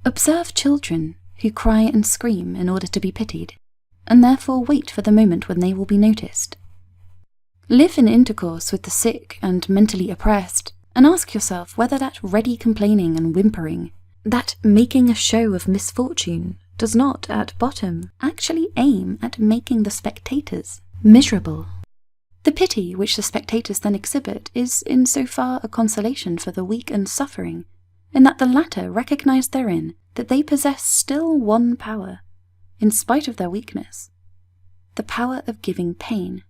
Observe children who cry and scream in order to be pitied, and therefore wait for the moment when they will be noticed. Live in intercourse with the sick and mentally oppressed, and ask yourself whether that ready complaining and whimpering, that making a show of misfortune, does not, at bottom, actually aim at making the spectators miserable. The pity which the spectators then exhibit is in so far a consolation for the weak and suffering, in that the latter recognize therein that they possess still one power, in spite of their weakness, the power of giving pain.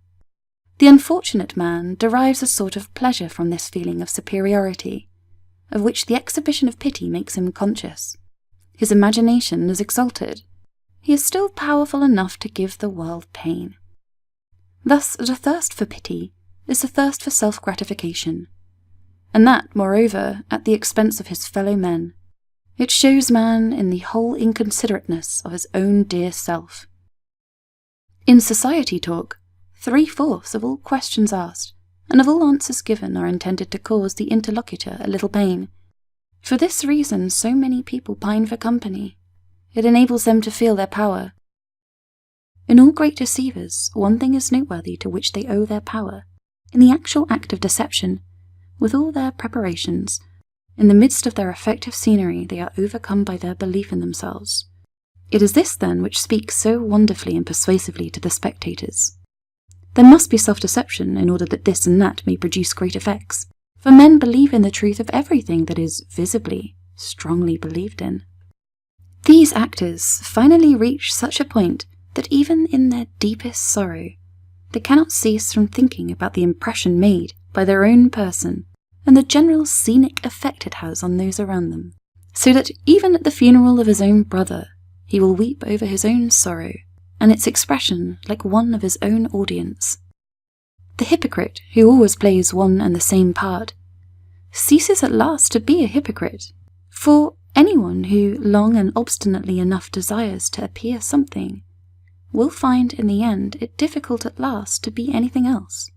The unfortunate man derives a sort of pleasure from this feeling of superiority, of which the exhibition of pity makes him conscious. His imagination is exalted. He is still powerful enough to give the world pain. Thus the thirst for pity is the thirst for self-gratification, and that, moreover, at the expense of his fellow men. It shows man in the whole inconsiderateness of his own dear self. In society talk, 3/4 of all questions asked, and of all answers given are intended to cause the interlocutor a little pain. For this reason so many people pine for company. It enables them to feel their power. In all great deceivers, one thing is noteworthy to which they owe their power. In the actual act of deception, with all their preparations, in the midst of their effective scenery, they are overcome by their belief in themselves. It is this, then, which speaks so wonderfully and persuasively to the spectators. There must be self-deception in order that this and that may produce great effects, for men believe in the truth of everything that is visibly, strongly believed in. These actors finally reach such a point that even in their deepest sorrow, they cannot cease from thinking about the impression made by their own person and the general scenic effect it has on those around them, so that even at the funeral of his own brother, he will weep over his own sorrow and its expression like one of his own audience. The hypocrite, who always plays one and the same part, ceases at last to be a hypocrite, for anyone who long and obstinately enough desires to appear something will find in the end it difficult at last to be anything else.